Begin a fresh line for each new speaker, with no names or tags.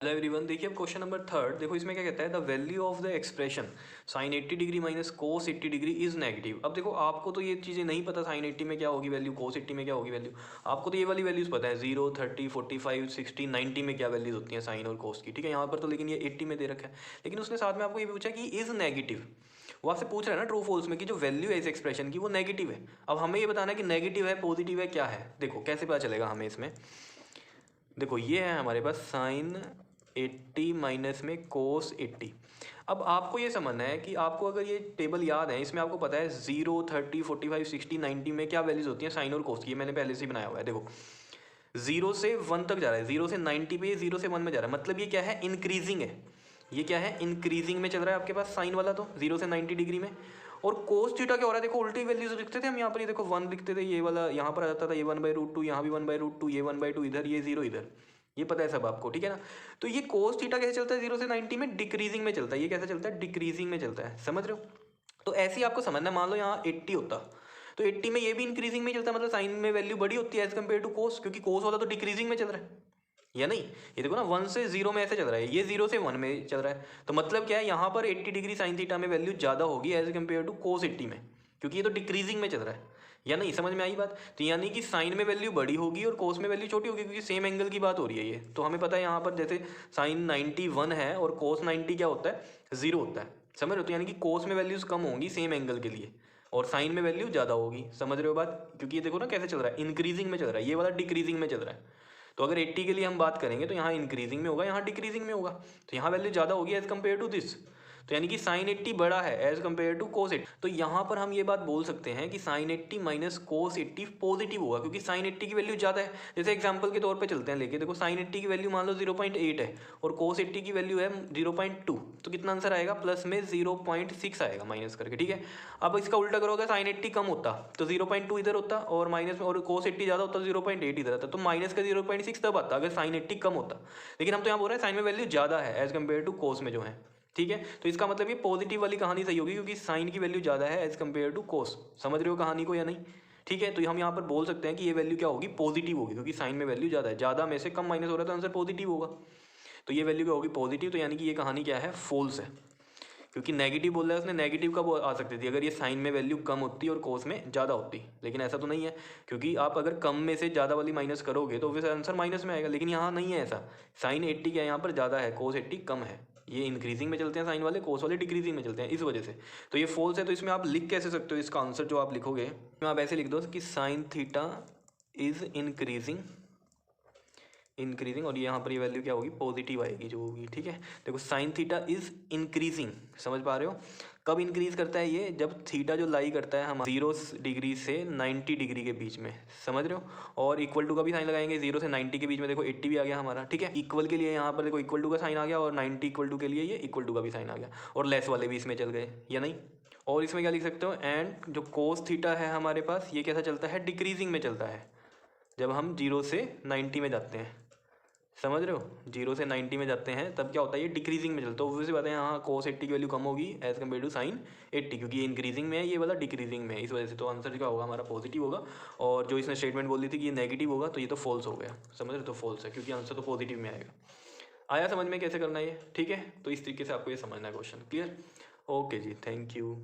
Hello everyone, देखिए अब question number third देखो, इसमें क्या कहता है, the value of the expression sine 80 degree minus cos 80 degree is negative. अब देखो आपको तो ये चीज़ें नहीं पता, साइन 80 में क्या होगी वैल्यू, कोस 80 में क्या होगी वैल्यू। आपको तो ये वाली वैल्यूज़ पता है, 0, 30, 45, 60, 90 में क्या वैल्यूज़ होती हैं साइन और कोस की, ठीक है। यहाँ पर तो लेकिन ये 80 में दे रखा है, लेकिन उसने साथ में आपको ये पूछा कि इज़ नेगेटिव। वो आपसे पूछ रहा है ना ट्रू फॉल्स में कि जो वैल्यू है इस एक्सप्रेशन की वो नेगेटिव है। अब हमें ये बताना है कि नेगेटिव है, पॉजिटिव है, क्या है। देखो कैसे पता चलेगा हमें इसमें, देखो ये है हमारे पास साइन 80 माइनस में कोस 80। अब आपको ये समझना है कि आपको अगर ये टेबल याद है, इसमें आपको पता है 0, 30, 45, 60, 90 में क्या वैल्यूज़ होती हैं साइन और कोस की, ये मैंने पहले से ही बनाया हुआ है। देखो 0 से 1 तक जा रहा है, 0 से 90 पे 0 से 1 में जा रहा है, मतलब ये क्या है, इंक्रीजिंग है। ये क्या है, इंक्रीजिंग में चल रहा है आपके पास साइन वाला, तो 0 से 90 डिग्री में। और कोस थीटा क्या हो रहा है, देखो उल्टी वैल्यूज लिखते थे हम यहाँ पर, ये देखो 1 लिखते थे, ये वाला यहाँ पर आ जाता था, ये 1/√2, यहाँ भी 1/√2, ये 1/2 इधर, ये 0 इधर, ये पता है सब आपको, ठीक है ना। तो ये कोस थीटा कैसे चलता है 0 से 90 में, डिक्रीजिंग में चलता है। ये कैसे चलता है, डिक्रीजिंग में चलता है, समझ रहे हो। तो ऐसे ही आपको समझना है, मान लो यहाँ 80 होता तो 80 में ये भी इंक्रीजिंग में चलता है, मतलब साइन में वैल्यू बड़ी होती है एज कम्पेयर टू कोस, क्योंकि कोस वाला तो डिक्रीजिंग में चल रहा है या नहीं। ये देखो ना 1 से 0 में ऐसे चल रहा है, ये 0 से 1 में चल रहा है, तो मतलब क्या है, यहाँ पर 80 डिग्री साइन थीटा में वैल्यू ज़्यादा होगी एज कम्पेयर टू कोस 80 में, क्योंकि ये तो डिक्रीजिंग में चल रहा है या नहीं। समझ में आई बात। तो यानी कि साइन में वैल्यू बड़ी होगी और कोस में वैल्यू छोटी होगी, क्योंकि सेम एंगल की बात हो रही है ये। तो हमें पता है यहाँ पर जैसे साइन 91 है और कोस 90 क्या होता है, 0 होता है, समझ रहे हो। तो यानी कि कोस में वैल्यूज कम होंगी सेम एंगल के लिए, और साइन में वैल्यू ज़्यादा होगी, समझ रहे हो बात। क्योंकि ये देखो ना कैसे चल रहा है, इंक्रीजिंग में चल रहा है, ये वाला डिक्रीजिंग में चल रहा है। तो अगर 80 के लिए हम बात करेंगे तो यहाँ इंक्रीजिंग में होगा, यहाँ डिक्रीजिंग में होगा, तो यहाँ वैल्यू ज़्यादा होगी एज कम्पेयर टू दिस। तो यानी कि साइन 80 बड़ा है एज कम्पेयर टू कोस 80। तो यहाँ पर हम ये बात बोल सकते हैं कि साइन 80 माइनस कोस 80 पॉजिटिव होगा, क्योंकि साइन 80 की वैल्यू ज़्यादा है। जैसे एग्जाम्पल के तौर पे चलते हैं लेके, देखो साइन 80 की वैल्यू मान लो 0.8 है और कोस 80 की वैल्यू है 0.2, तो कितना आंसर आएगा, प्लस में 0.6 आएगा माइनस करके, ठीक है। अब इसका उल्टा करोगे, साइन 80 कम होता तो 0.2 इधर होता और माइनस में, और कोस 80 ज़्यादा होता तो 0.8 इधर आता, तो माइनस का 0.6 तब आता अगर साइन 80 कम होता। लेकिन हम तो यहाँ बोल रहे हैं साइन में वैल्यू ज़्यादा है एज कम्पेयर टू कोस में जो है, ठीक है। तो इसका मतलब ये पॉजिटिव वाली कहानी सही होगी, क्योंकि साइन की वैल्यू ज़्यादा है एज कम्पेयर टू कोस। समझ रहे हो कहानी को या नहीं, ठीक है। तो हम यहाँ पर बोल सकते हैं कि ये वैल्यू क्या होगी, पॉजिटिव होगी, क्योंकि साइन में वैल्यू ज़्यादा है, ज़्यादा में से कम माइनस हो रहा है तो आंसर पॉजिटिव होगा। तो ये वैल्यू क्या होगी, पॉजिटिव। तो यानी कि ये कहानी क्या है, फॉल्स है, क्योंकि नेगेटिव बोल रहा है उसने, नेगेटिव कब आ सकती थी, अगर ये साइन में वैल्यू कम होती और कोस में ज़्यादा होती। लेकिन ऐसा तो नहीं है, क्योंकि आप अगर कम में से ज़्यादा वाली माइनस करोगे तो फिर आंसर माइनस में आएगा, लेकिन यहाँ नहीं है ऐसा। साइन 80 क्या है, यहाँ पर ज़्यादा है, कोस 80 कम है। ये इंक्रीजिंग में चलते हैं साइन वाले, कोस वाले डिक्रीजिंग में चलते हैं, इस वजह से। तो ये फॉल्स है। तो इसमें आप लिख कैसे सकते हो, इसका आंसर जो आप लिखोगे आप ऐसे लिख दो कि साइन थीटा इज़ इंक्रीजिंग, और यहाँ पर ये वैल्यू क्या होगी, पॉजिटिव आएगी जो होगी, ठीक है। देखो साइन थीटा इज इंक्रीजिंग, समझ पा रहे हो। कब इंक्रीज करता है ये, जब थीटा जो लाई करता है हमारा 0 डिग्री से 90 डिग्री के बीच में, समझ रहे हो। और इक्वल टू का भी साइन लगाएंगे, 0 से 90 के बीच में, देखो 80 भी आ गया हमारा, ठीक है। इक्वल के लिए यहाँ पर देखो इक्वल टू का साइन आ गया, और 90 इक्वल टू के लिए ये इक्वल टू का भी साइन आ गया, और लेस वाले भी इसमें चल गए या नहीं। और इसमें क्या लिख सकते हो, एंड जो कोस थीटा है हमारे पास, ये कैसा चलता है, डिक्रीजिंग में चलता है, जब हम 0 से 90 में जाते हैं, समझ रहे हो। 0 से 90 में जाते हैं तब क्या होता है, ये डिक्रीजिंग में चलता है। ऑब्वियसली बात है, यहाँ कोस 80 की वैल्यू कम होगी एज कम्पेयर टू साइन 80, क्योंकि ये इंक्रीजिंग में है, ये वाला डिक्रीजिंग में है, इस वजह से। तो आंसर क्या होगा हमारा, पॉजिटिव होगा। और जो इसने स्टेटमेंट बोली थी कि ये नेगेटिव होगा, तो ये तो फॉल्स हो गया, समझ रहे हो। तो फॉल्स है, क्योंकि आंसर तो पॉजिटिव में आएगा। आया समझ में कैसे करना है ये, ठीक है। तो इस तरीके से आपको ये समझना है question, clear. Okay ji, thank you.